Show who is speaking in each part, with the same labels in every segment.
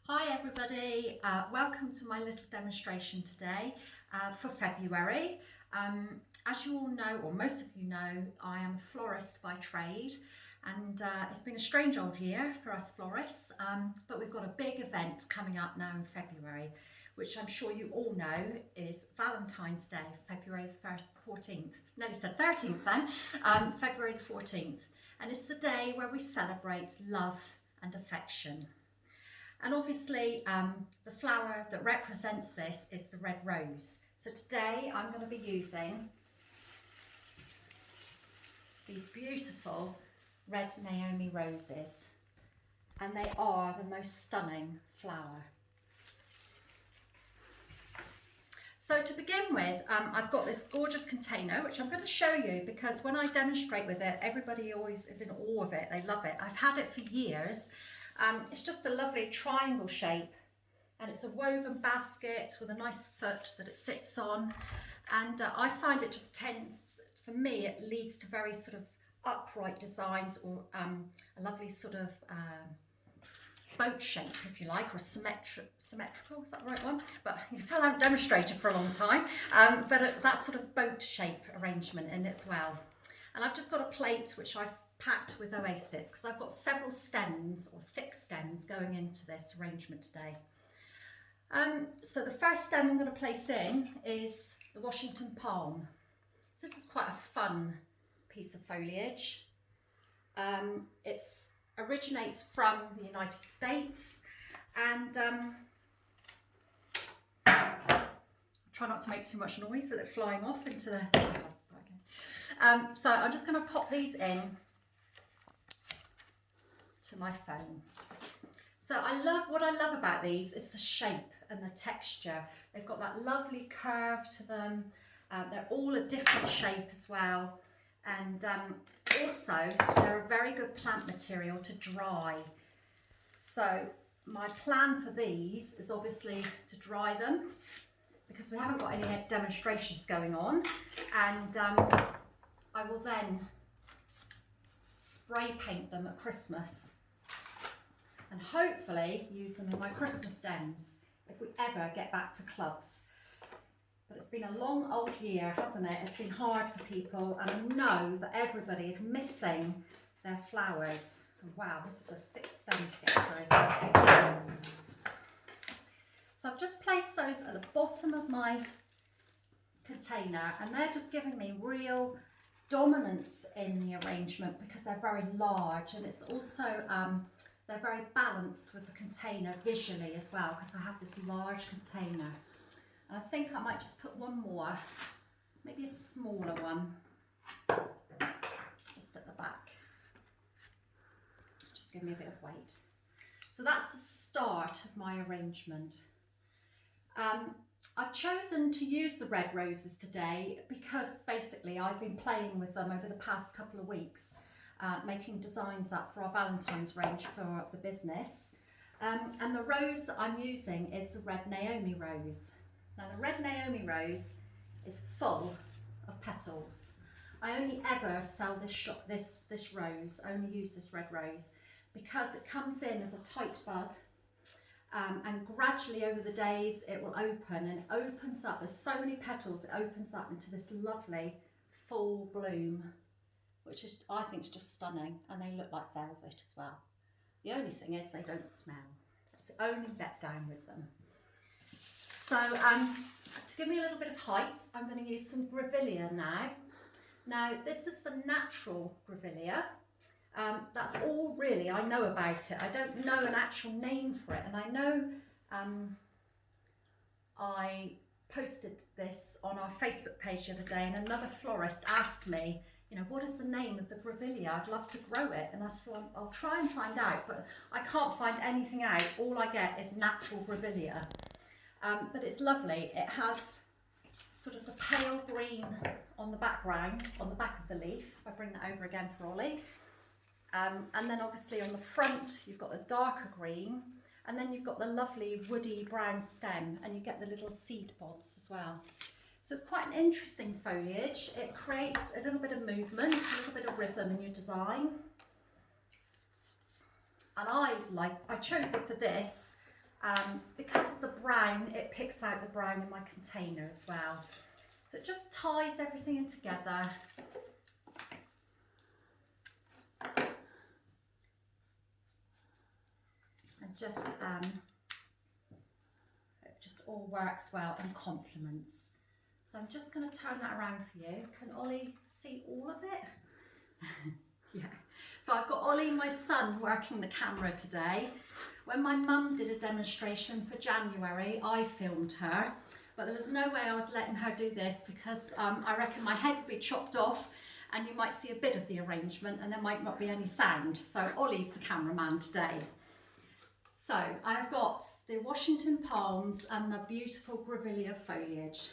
Speaker 1: Hi everybody, welcome to my little demonstration today for February. As you all know, or most of you know, I am a florist by trade, and it's been a strange old year for us florists, but we've got a big event coming up now in February, which I'm sure you all know is Valentine's Day, February the 14th. No, you said 13th then, February the 14th. And it's the day where we celebrate love and affection. And obviously the flower that represents this is the red rose. So today I'm going to be using these beautiful red Naomi roses, and they are the most stunning flower. So to begin with, I've got this gorgeous container, which I'm going to show you because when I demonstrate with it, everybody always is in awe of it. They love it. I've had it for years. It's just a lovely triangle shape, and it's a woven basket with a nice foot that it sits on, and I find it just tends, for me, it leads to very sort of upright designs, or a lovely sort of boat shape, if you like, or symmetrical, is that the right one? But you can tell I haven't demonstrated for a long time, but that sort of boat shape arrangement in it as well. And I've just got a plate which I've packed with Oasis because I've got several stems, or thick stems, going into this arrangement today. So the first stem I'm going to place in is the Washington palm. So this is quite a fun piece of foliage. It originates from the United States, and try not to make too much noise with it flying off into the... so I'm just going to pop these in to my phone. So what I love about these is the shape and the texture. They've got that lovely curve to them. They're all a different shape as well, and also they're a very good plant material to dry. So my plan for these is obviously to dry them because we haven't got any demonstrations going on, and I will then spray paint them at Christmas and hopefully use them in my Christmas dens if we ever get back to clubs. But it's been a long old year, hasn't it? It's been hard for people, and I know that everybody is missing their flowers. Wow, this is a thick stem to get through. So I've just placed those at the bottom of my container, and they're just giving me real dominance in the arrangement because they're very large, and it's also they're very balanced with the container visually as well because I have this large container. And I think I might just put one more, maybe a smaller one, just at the back. Just give me a bit of weight. So that's the start of my arrangement. I've chosen to use the red roses today because basically I've been playing with them over the past couple of weeks, making designs up for our Valentine's range for the business. And the rose that I'm using is the red Naomi rose. Now the red Naomi rose is full of petals. I only ever sell this rose, I only use this red rose because it comes in as a tight bud. And gradually over the days it will open, and it opens up, there's so many petals, it opens up into this lovely full bloom, which is, I think, is just stunning, and they look like velvet as well. The only thing is they don't smell. That's the only letdown with them. So to give me a little bit of height, I'm going to use some grevillea now. Now this is the natural grevillea. That's all really I know about it. I don't know an actual name for it, and I know I posted this on our Facebook page the other day, and another florist asked me, you know, what is the name of the grevillea? I'd love to grow it. And I said, well, I'll try and find out, but I can't find anything out. All I get is natural grevillea. But it's lovely. It has sort of the pale green on the background, on the back of the leaf. If I bring that over again for Ollie. And then obviously on the front you've got the darker green, and then you've got the lovely woody brown stem, and you get the little seed pods as well. So it's quite an interesting foliage. It creates a little bit of movement, a little bit of rhythm in your design. And I chose it for this Because of the brown, it picks out the brown in my container as well. So it just ties everything in together. And just, it just all works well and complements. So I'm just going to turn that around for you. Can Ollie see all of it? Yeah. So I've got Ollie, my son, working the camera today. When my mum did a demonstration for January, I filmed her, but there was no way I was letting her do this because I reckon my head would be chopped off and you might see a bit of the arrangement and there might not be any sound. So Ollie's the cameraman today. So I've got the Washington palms and the beautiful grevillea foliage.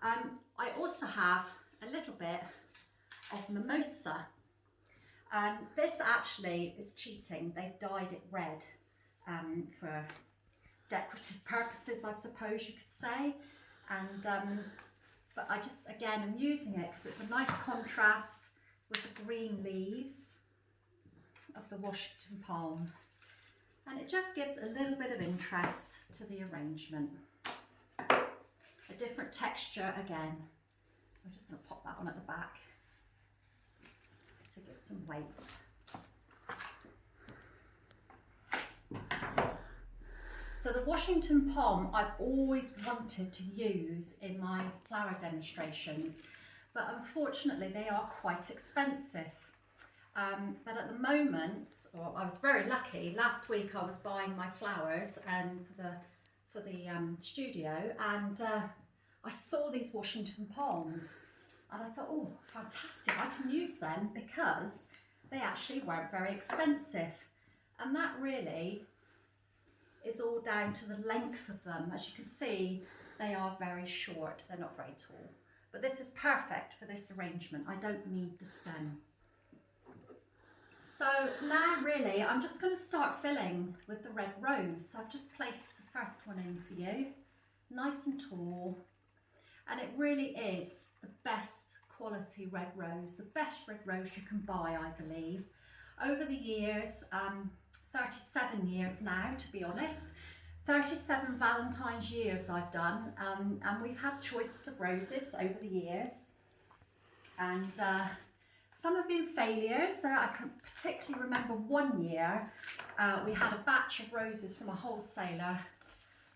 Speaker 1: I also have a little bit of mimosa. This actually is cheating. They've dyed it red for decorative purposes, I suppose you could say. And but I just, again, I'm using it because it's a nice contrast with the green leaves of the Washington palm. And it just gives a little bit of interest to the arrangement. A different texture again. I'm just going to pop that on at the back to give some weight. So the Washington palm I've always wanted to use in my flower demonstrations, but unfortunately they are quite expensive. But at the moment, or I was very lucky, last week I was buying my flowers for the studio, and I saw these Washington palms and I thought, oh, fantastic, I can use them because they actually weren't very expensive. And that really is all down to the length of them. As you can see, they are very short, they're not very tall. But this is perfect for this arrangement. I don't need the stem. So now really, I'm just going to start filling with the red rose. So I've just placed the first one in for you, nice and tall. And it really is the best quality red rose, the best red rose you can buy, I believe. Over the years, 37 years now, to be honest, 37 Valentine's years I've done, and we've had choices of roses over the years. And some have been failures. I can particularly remember one year we had a batch of roses from a wholesaler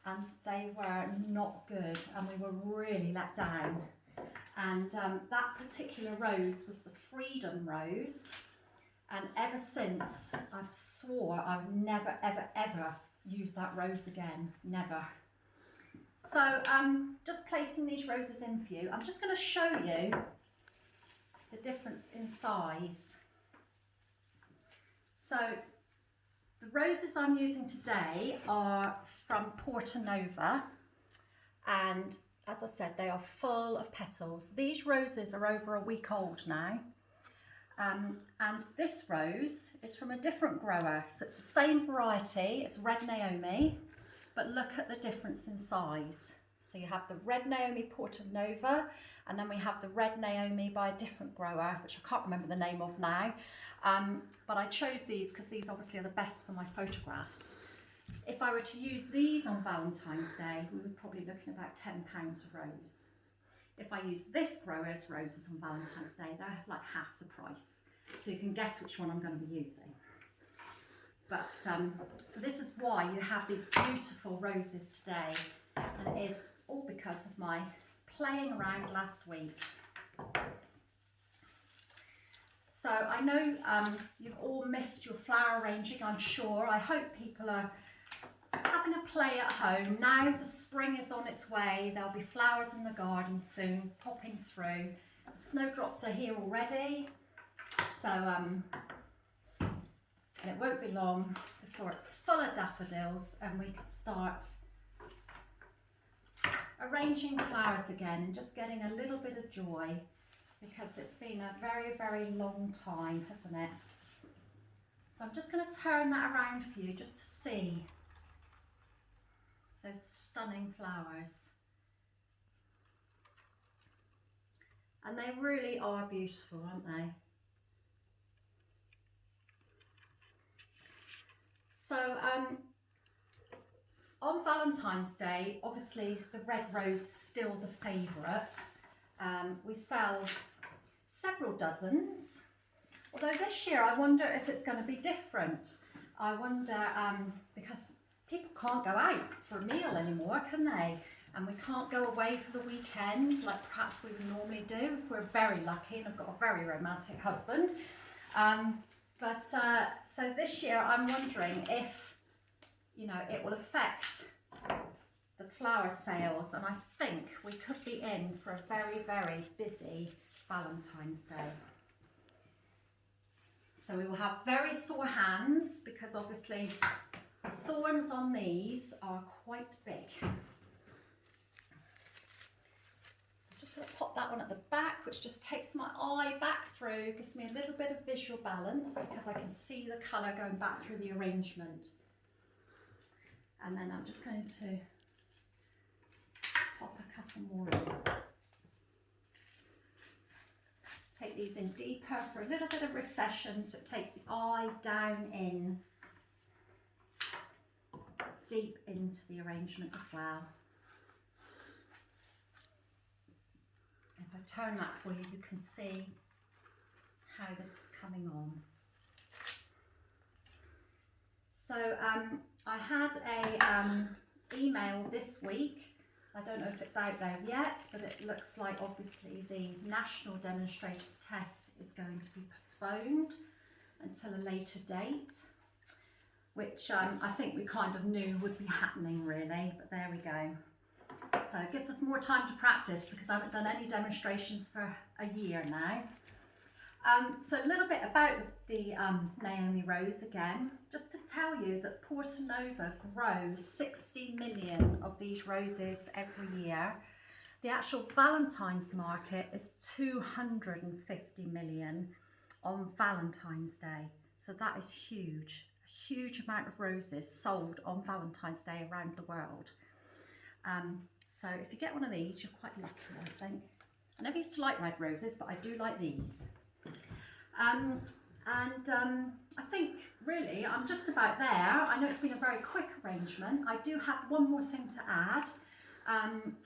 Speaker 1: and they were not good and we were really let down. And that particular rose was the Freedom Rose, and ever since I've swore I would never ever ever use that rose again, never. So just placing these roses in for you. I'm just going to show you the difference in size. So the roses I'm using today are from Porto Nova, and as I said, they are full of petals. These roses are over a week old now, and this rose is from a different grower, so it's the same variety, it's Red Naomi, but look at the difference in size. So you have the Red Naomi Porto Nova, and then we have the Red Naomi by a different grower, which I can't remember the name of now. But I chose these because these obviously are the best for my photographs. If I were to use these on Valentine's Day, we would probably be looking at about £10 a rose. If I use this grower's roses on Valentine's Day, they're like half the price. So you can guess which one I'm going to be using. But so this is why you have these beautiful roses today, and it is all because of my playing around last week. So I know you've all missed your flower arranging, I'm sure. I hope people are having a play at home. Now the spring is on its way, there'll be flowers in the garden soon, popping through. The snowdrops are here already, so and it won't be long before it's full of daffodils and we can start arranging flowers again and just getting a little bit of joy, because it's been a very, very long time, hasn't it? So I'm just going to turn that around for you just to see those stunning flowers. And they really are beautiful, aren't they? So on Valentine's Day, obviously the red rose is still the favourite. We sell several dozens, although this year I wonder if it's going to be different. I wonder, because people can't go out for a meal anymore, can they? And we can't go away for the weekend like perhaps we would normally do if we're very lucky, and I've got a very romantic husband. So this year I'm wondering if, you know, it will affect the flower sales, and I think we could be in for a very, very busy Valentine's Day. So we will have very sore hands because obviously the thorns on these are quite big. I'm just going to pop that one at the back, which just takes my eye back through, gives me a little bit of visual balance because I can see the colour going back through the arrangement. And then I'm just going to pop a couple more in. Take these in deeper for a little bit of recession, so it takes the eye down in, deep into the arrangement as well. If I turn that for you, you can see how this is coming on. So I had a email this week. I don't know if it's out there yet, but it looks like obviously the national demonstrators test is going to be postponed until a later date, which I think we kind of knew would be happening really, but there we go. So it gives us more time to practice because I haven't done any demonstrations for a year now. So a little bit about the Naomi rose again, just to tell you that Porto Novo grows 60 million of these roses every year. The actual Valentine's market is 250 million on Valentine's Day. So that is huge, a huge amount of roses sold on Valentine's Day around the world. So if you get one of these, you're quite lucky, I think. I never used to like red roses, but I do like these. I think really I'm just about there. I know it's been a very quick arrangement. I do have one more thing to add,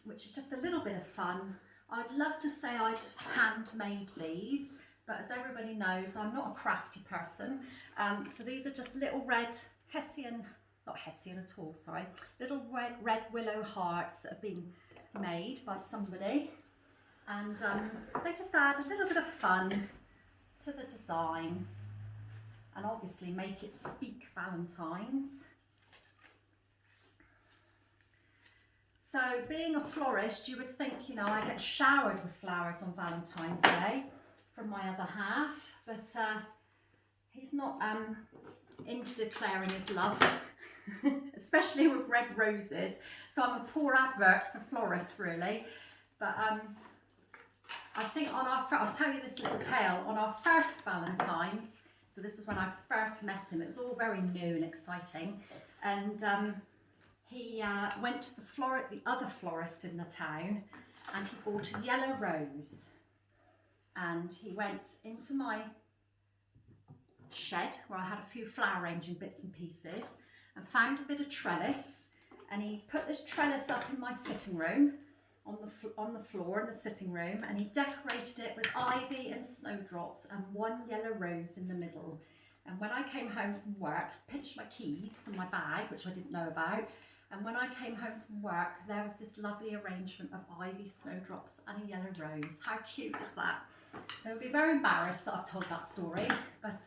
Speaker 1: which is just a little bit of fun. I'd love to say I'd handmade these, but as everybody knows, I'm not a crafty person. So these are just little red Hessian, not Hessian at all, sorry, little red willow hearts that have been made by somebody, and they just add a little bit of fun to the design and obviously make it speak Valentine's. So being a florist, you would think, you know, I get showered with flowers on Valentine's Day from my other half, but he's not into declaring his love, especially with red roses. So I'm a poor advert for florists really, but I think on our, I'll tell you this little tale, on our first Valentine's, so this is when I first met him, it was all very new and exciting, and he went to the other florist in the town, and he bought a yellow rose, and he went into my shed where I had a few flower arranging bits and pieces, and found a bit of trellis, and he put this trellis up in my sitting room, on the floor in the sitting room, and he decorated it with ivy and snowdrops and one yellow rose in the middle. And when I came home from work, he pinched my keys from my bag, which I didn't know about, and when I came home from work, there was this lovely arrangement of ivy, snowdrops and a yellow rose. How cute is that? So I'll be very embarrassed that I've told that story, but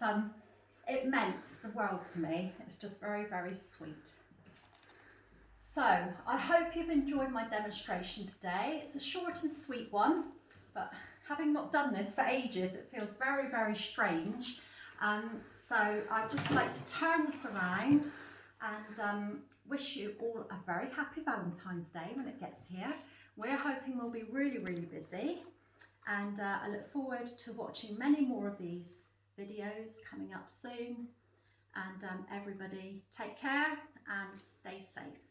Speaker 1: it meant the world to me. It's just very, very sweet. So I hope you've enjoyed my demonstration today. It's a short and sweet one, but having not done this for ages, it feels very, very strange. So I'd just like to turn this around and wish you all a very happy Valentine's Day when it gets here. We're hoping we'll be really, really busy, and I look forward to watching many more of these videos coming up soon. And everybody take care and stay safe.